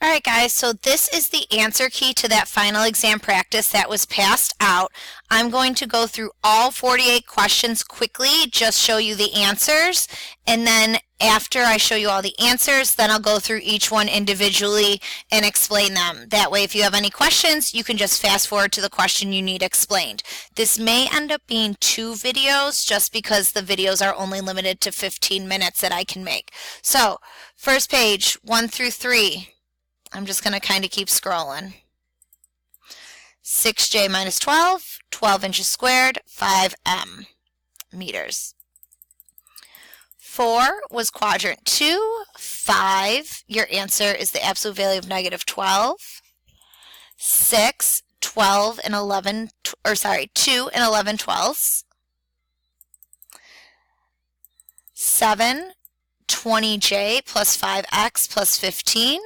All right, guys, so this is the answer key to that final exam practice that was passed out. I'm going to go through all 48 questions quickly, just show you the answers, and then after I show you all the answers, then I'll go through each one individually and explain them. That way, if you have any questions, you can just fast forward to the question you need explained. This may end up being 2 videos just because the videos are only limited to 15 minutes that I can make. So, first page, 1 through 3. I'm just going to kind of keep scrolling. 6j minus 12, 12 inches squared, 5m meters. 4 was quadrant 2, 5, your answer is the absolute value of negative 12. 6, 12 and 11, 2 and 11 twelfths. 7, 20j plus 5x plus 15.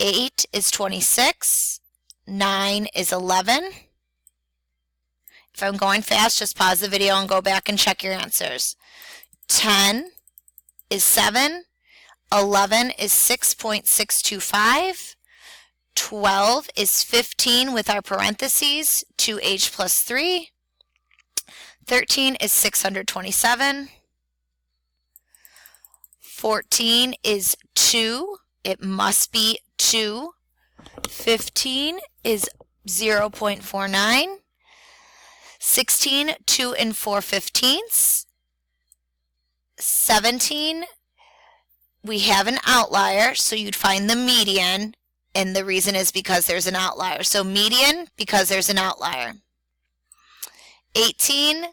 8 is 26, 9 is 11. If I'm going fast, just pause the video and go back and check your answers. 10 is 7, 11 is 6.625, 12 is 15 with our parentheses, 2h plus 3, 13 is 627, 14 is 2, it must be 2. 15 is 0.49. 16, 2 and 4/15. 17, we have an outlier, so you'd find the median, and the reason is because there's an outlier. So median, because there's an outlier. 18,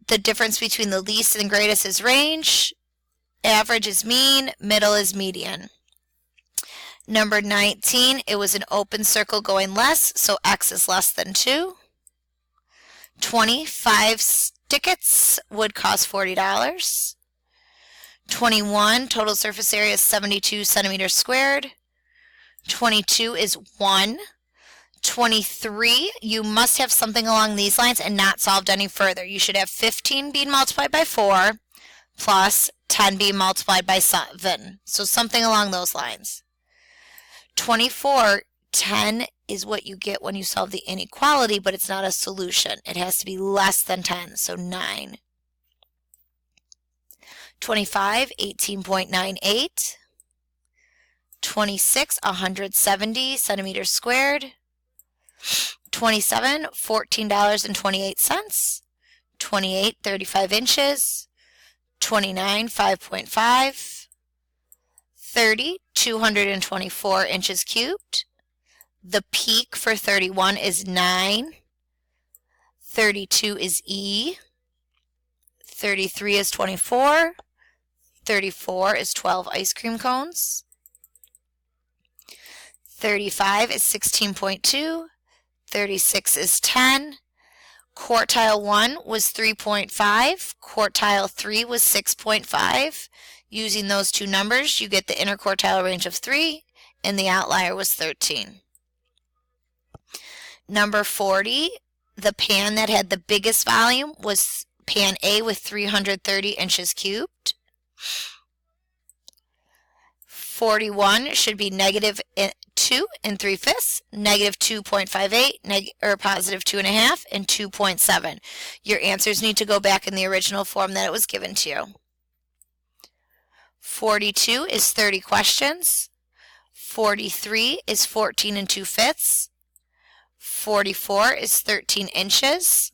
the difference between the least and greatest is range. Average is mean, middle is median. Number 19, it was an open circle going less, so x is less than 2. 25 tickets would cost $40. 21, total surface area is 72 centimeters squared. 22 is 1. 23, you must have something along these lines and not solved any further. You should have 15 being multiplied by 4 plus 10 being multiplied by 7. So something along those lines. 24, 10 is what you get when you solve the inequality, but it's not a solution. It has to be less than 10, so 9. 25, 18.98. 26, 170 centimeters squared. 27, $14.28. 28, 35 inches. 29, 5.5. 30, 224 inches cubed. The peak for 31 is 9. 32 is E. 33 is 24. 34 is 12 ice cream cones. 35 is 16.2. 36 is 10. Quartile 1 was 3.5. Quartile 3 was 6.5. Using those two numbers, you get the interquartile range of 3, and the outlier was 13. Number 40, the pan that had the biggest volume was pan A with 330 inches cubed. 41 should be negative 2 and 3/5, negative 2.58, or positive 2.5, and 2.7. Your answers need to go back in the original form that it was given to you. 42 is 30 questions. 43 is 14 and 2/5. 44 is 13 inches.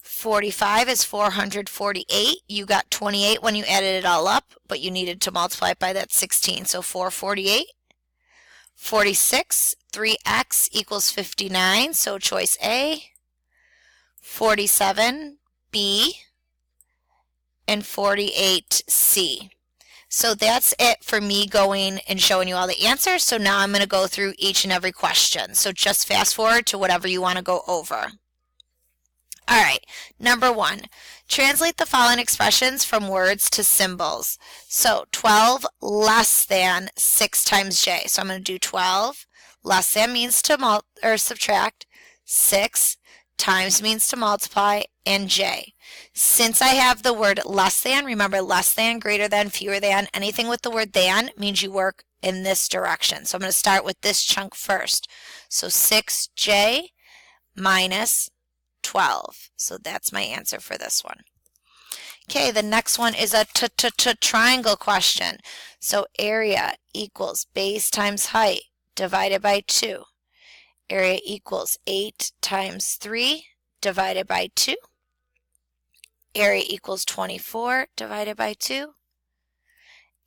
45 is 448. You got 28 when you added it all up, but you needed to multiply it by that 16, so 448. 46, 3x equals 59, so choice A. 47, B. And 48, C. So that's it for me going and showing you all the answers. So now I'm going to go through each and every question. So just fast forward to whatever you want to go over. All right, number 1, translate the following expressions from words to symbols. So 12 less than 6 times j. So I'm going to do 12 less than means to subtract. 6 times means to multiply, and j. Since I have the word less than, remember less than, greater than, fewer than, anything with the word than means you work in this direction. So I'm going to start with this chunk first. So 6j minus 12. So that's my answer for this one. Okay, the next one is a triangle question. So area equals base times height divided by 2. Area equals 8 times 3 divided by 2. Area equals 24 divided by 2.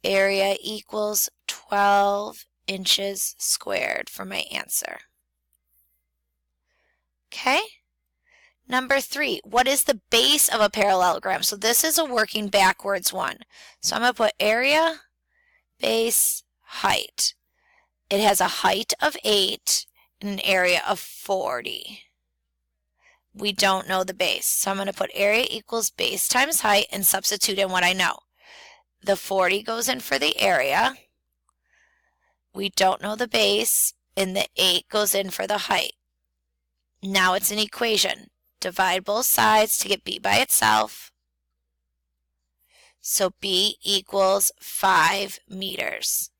Area equals 12 inches squared for my answer. Okay? Number 3, what is the base of a parallelogram? So this is a working backwards one. So I'm going to put area, base, height. It has a height of 8 and an area of 40. We don't know the base. So I'm going to put area equals base times height and substitute in what I know. The 40 goes in for the area. We don't know the base, and the 8 goes in for the height. Now it's an equation. Divide both sides to get b by itself. So b equals 5 meters.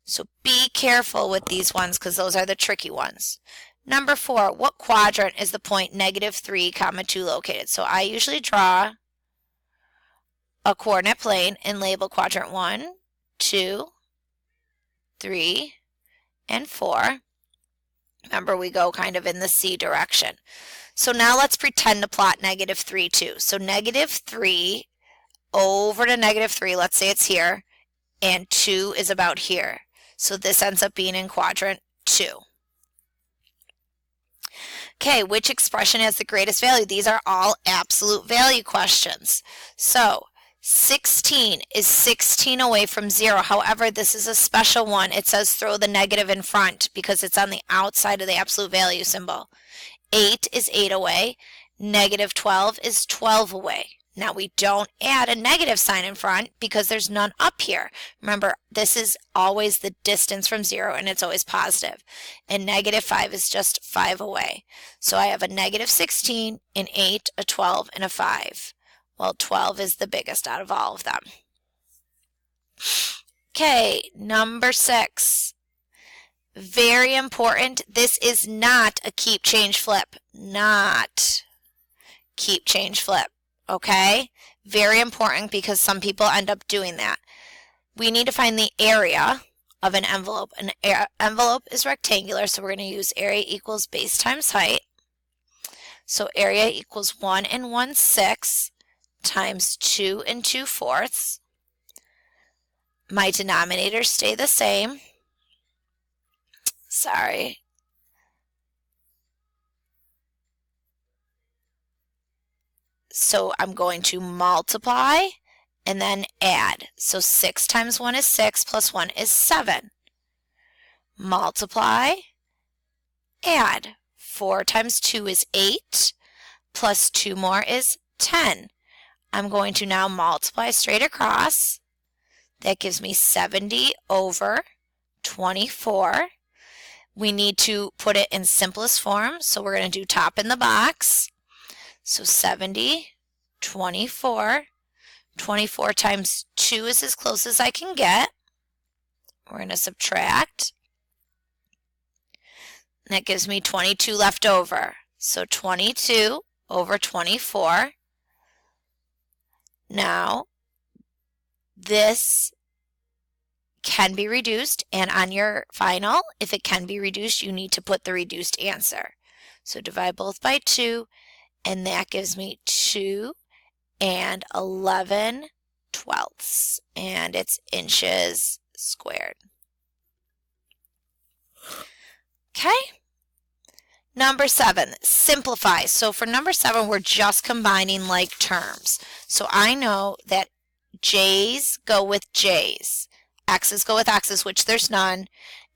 So be careful with these ones because those are the tricky ones. Number 4, what quadrant is the point -3, 2 located? So I usually draw a coordinate plane and label quadrant 1, 2, 3, and 4. Remember, we go kind of in the C direction. So now let's pretend to plot -3 too. So -3 over to -3, let's say it's here, and 2 is about here. So this ends up being in quadrant 2. Okay, which expression has the greatest value? These are all absolute value questions. So 16 is 16 away from 0. However, this is a special one. It says throw the negative in front because it's on the outside of the absolute value symbol. 8 is 8 away. -12 is 12 away. Now we don't add a negative sign in front because there's none up here. Remember, this is always the distance from 0 and it's always positive. And -5 is just 5 away. So I have a -16, an 8, a 12, and a 5. Well, 12 is the biggest out of all of them. Okay, number 6. Very important. This is not a keep, change, flip. Not keep, change, flip. Okay? Very important because some people end up doing that. We need to find the area of an envelope. An envelope is rectangular, so we're going to use area equals base times height. So area equals 1 1/6 times 2 2/4. My denominators stay the same. Sorry. So I'm going to multiply and then add. So 6 times 1 is 6 plus 1 is 7. Multiply, add. 4 times 2 is 8 plus 2 more is 10. I'm going to now multiply straight across. That gives me 70 over 24. We need to put it in simplest form, so we're going to do top in the box. So 70, 24. 24 times 2 is as close as I can get. We're going to subtract. And that gives me 22 left over. So 22 over 24. Now, this can be reduced, and on your final, if it can be reduced, you need to put the reduced answer. So divide both by 2, and that gives me 2 and 11/12, and it's inches squared. Okay? Number 7, simplify. So for number 7, we're just combining like terms. So I know that J's go with J's. X's go with X's, which there's none.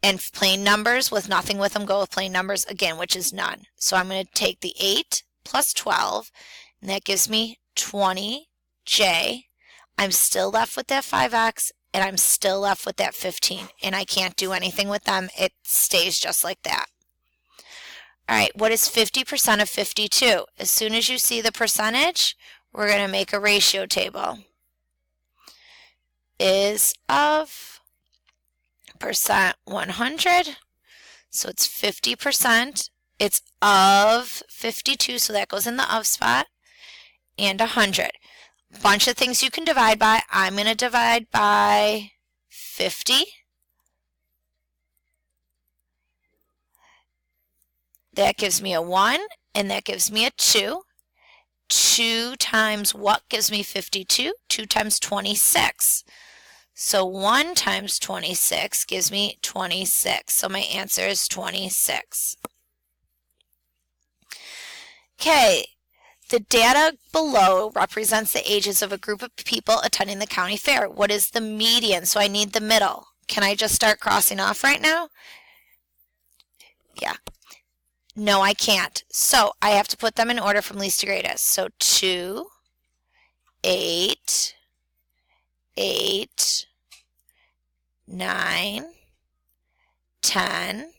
And plain numbers with nothing with them go with plain numbers, again, which is none. So I'm going to take the 8 plus 12, and that gives me 20J. I'm still left with that 5X, and I'm still left with that 15. And I can't do anything with them. It stays just like that. All right, what is 50% of 52? As soon as you see the percentage, we're going to make a ratio table. Is of percent 100, so it's 50%. It's of 52, so that goes in the of spot, and 100. Bunch of things you can divide by. I'm going to divide by 50. That gives me a 1, and that gives me a 2. 2 times what gives me 52? 2 times 26. So 1 times 26 gives me 26. So my answer is 26. Okay, the data below represents the ages of a group of people attending the county fair. What is the median? So I need the middle. Can I just start crossing off right now? Yeah. No, I can't. So I have to put them in order from least to greatest. So 2, 8, 8, 9, 10,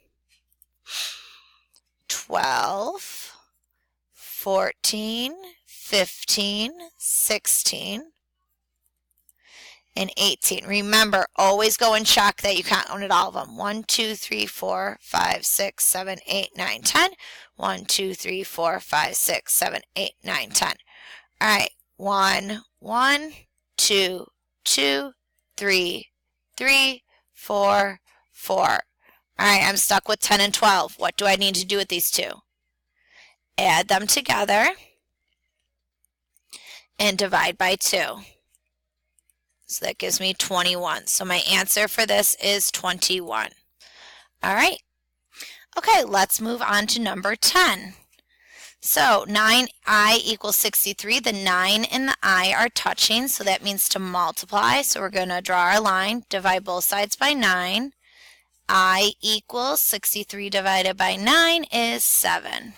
12, 14, 15, 16, and 18. Remember, always go and check that you counted all of them. 1, 2, 3, 4, 5, 6, 7, 8, 9, 10. 1, 2, 3, 4, 5, 6, 7, 8, 9, 10. All right, 1, 1, 2, 2, 3, 3, 4, 4. All right, I'm stuck with 10 and 12. What do I need to do with these two? Add them together and divide by 2. So that gives me 21. So my answer for this is 21. All right. Okay, let's move on to number 10. So 9i equals 63. The 9 and the I are touching, so that means to multiply. So we're going to draw our line, divide both sides by 9. I equals 63 divided by 9 is 7.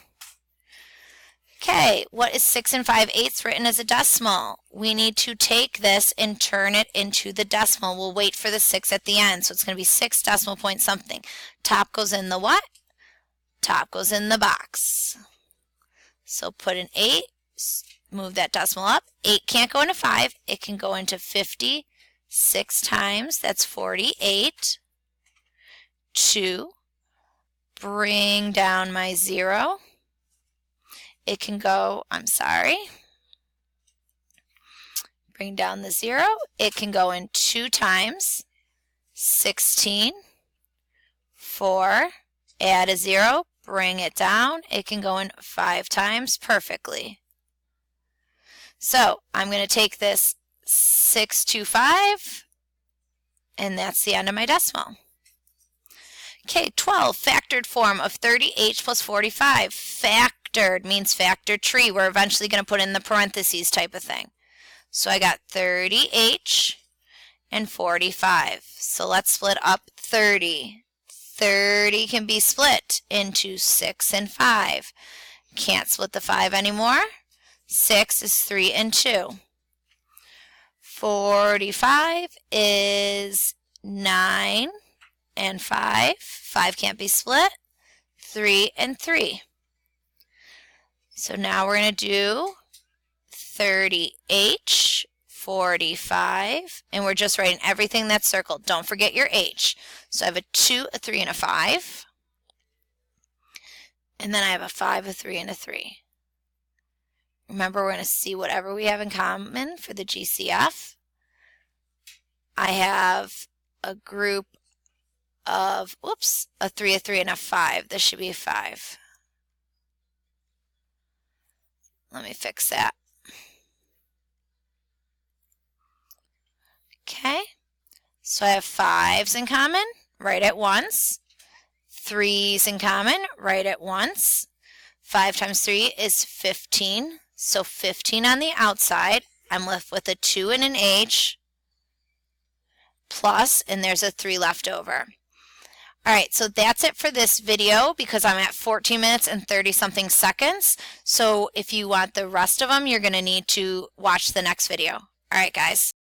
Okay, what is 6 5/8 written as a decimal? We need to take this and turn it into the decimal. We'll wait for the 6 at the end. So it's going to be 6 decimal point something. Top goes in the what? Top goes in the box. So put an 8, move that decimal up. 8 can't go into 5. It can go into 50 6 times. That's 48. 2. Bring down my 0. It can go, bring down the 0. It can go in 2 times, 16, 4, add a 0, bring it down. It can go in 5 times perfectly. So I'm going to take this 625, and that's the end of my decimal. Okay, 12, factored form of 30h plus 45. Factored means factor tree. We're eventually going to put in the parentheses type of thing. So I got 30h and 45. So let's split up 30. 30 can be split into 6 and 5. Can't split the 5 anymore. 6 is 3 and 2. 45 is 9 and 5. 5 can't be split. 3 and 3. So now we're going to do 30h, 45, and we're just writing everything that's circled. Don't forget your h. So I have a 2, a 3, and a 5. And then I have a 5, a 3, and a 3. Remember, we're going to see whatever we have in common for the GCF. I have a group of, a 3, a 3, and a 5. This should be a 5. Let me fix that. Okay, so I have 5s in common, right at once. 3s in common, right at once. 5 times 3 is 15. So 15 on the outside. I'm left with a 2 and an H. Plus, and there's a 3 left over. All right, so that's it for this video because I'm at 14 minutes and 30-something seconds. So if you want the rest of them, you're going to need to watch the next video. All right, guys.